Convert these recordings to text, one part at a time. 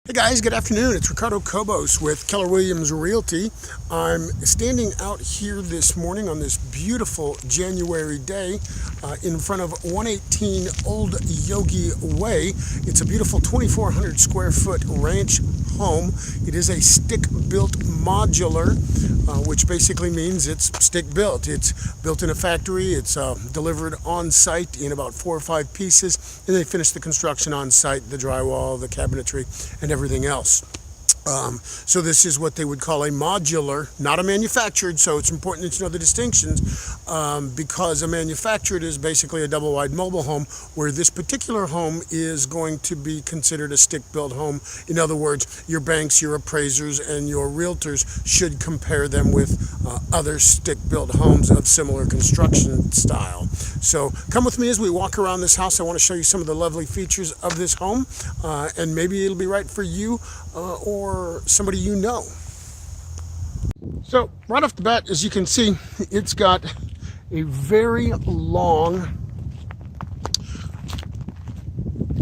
Hey guys, good afternoon. It's Ricardo Cobos with Keller Williams Realty. I'm standing out here this morning on this beautiful January day in front of 118 Old Yogi Way. It's a beautiful 2,400 square foot ranch home. It is a stick-built modular, which basically means it's stick-built. It's built in a factory. It's delivered on site in about 4 or 5 pieces, and they finish the construction on site, the drywall, the cabinetry, and everything else. So this is what they would call a modular, not a manufactured, so it's important to know the distinctions, because a manufactured is basically a double-wide mobile home, where this particular home is going to be considered a stick-built home. In other words, your banks, your appraisers, and your realtors should compare them with other stick-built homes of similar construction style. So come with me as we walk around this house. I want to show you some of the lovely features of this home, and maybe it'll be right for you or somebody you know. So right off the bat, as you can see, it's got a very long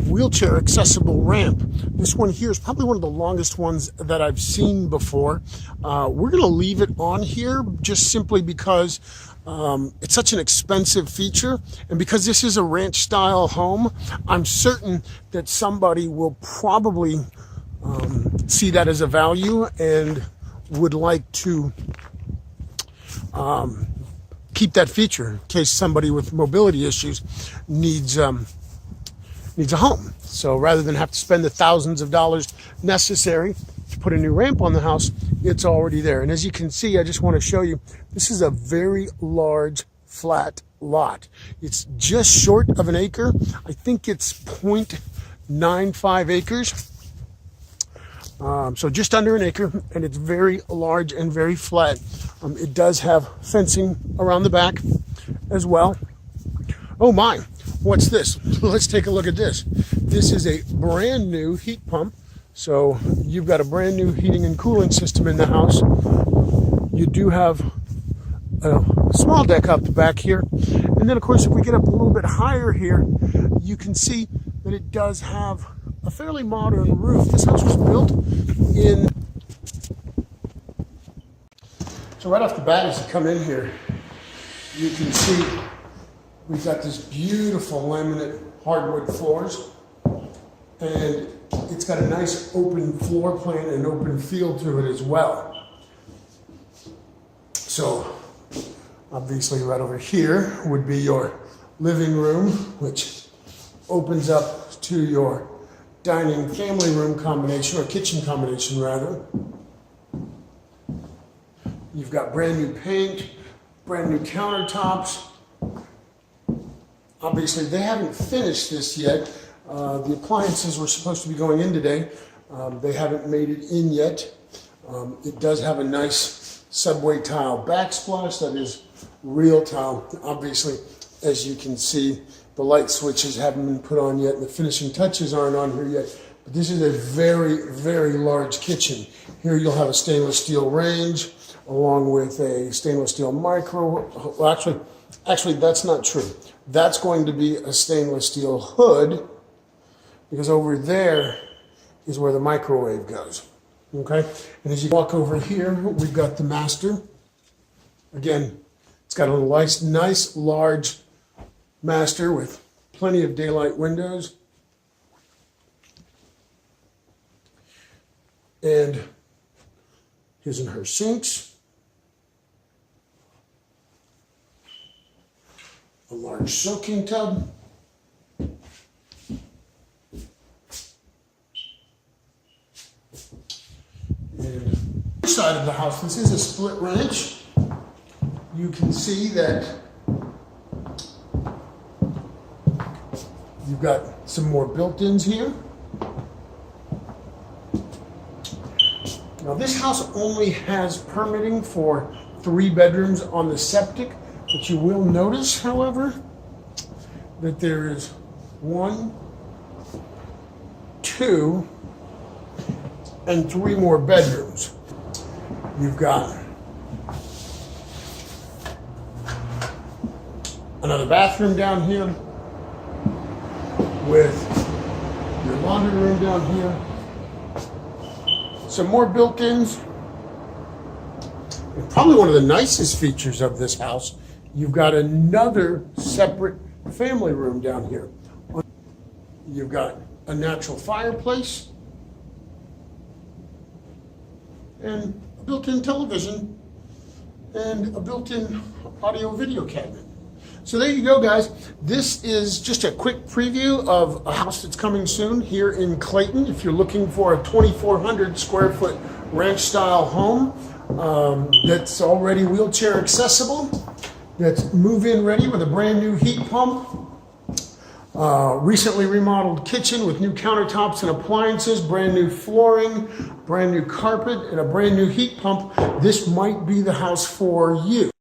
wheelchair accessible ramp. This one here is probably one of the longest ones that I've seen before. We're going to leave it on here just simply because it's such an expensive feature, and because this is a ranch style home, I'm certain that somebody will probably see that as a value and would like to keep that feature in case somebody with mobility issues needs a home. So rather than have to spend the thousands of dollars necessary to put a new ramp on the house, it's already there. And as you can see, I just want to show you, this is a very large flat lot. It's just short of an acre. I think it's 0.95 acres. So just under an acre, and it's very large and very flat. It does have fencing around the back as well. Oh my, what's this? Let's take a look at this. This is a brand new heat pump. So you've got a brand new heating and cooling system in the house. You do have a small deck up the back here. And then of course, if we get up a little bit higher here, you can see that it does have a fairly modern roof. This house was built in... So right off the bat, as you come in here, you can see we've got this beautiful laminate hardwood floors, and it's got a nice open floor plan and open feel to it as well. So obviously right over here would be your living room, which opens up to your dining family room combination, or kitchen combination rather. You've got brand new paint, brand new countertops. Obviously they haven't finished this yet. The appliances were supposed to be going in today. They haven't made it in yet. It does have a nice subway tile backsplash that is real tile. Obviously, as you can see, the light switches haven't been put on yet, and the finishing touches aren't on here yet. But this is a very, very large kitchen. Here you'll have a stainless steel range, along with a stainless steel microwave. Well, actually, that's not true. That's going to be a stainless steel hood, because over there is where the microwave goes. Okay? And as you walk over here, we've got the master. Again, it's got a nice large master with plenty of daylight windows, and his and her sinks, a large soaking tub, and the side of the house, this is a split ranch. You can see that you've got some more built-ins here. Now this house only has permitting for 3 bedrooms on the septic, but you will notice, however, that there is 1, 2, and 3 more bedrooms. You've got another bathroom down here, with your laundry room down here, some more built-ins. And probably one of the nicest features of this house, you've got another separate family room down here. You've got a natural fireplace and a built-in television and a built-in audio video cabinet. So there you go, guys. This is just a quick preview of a house that's coming soon here in Clayton. If you're looking for a 2,400 square foot ranch style home that's already wheelchair accessible, that's move-in ready with a brand new heat pump, recently remodeled kitchen with new countertops and appliances, brand new flooring, brand new carpet, and a brand new heat pump, this might be the house for you.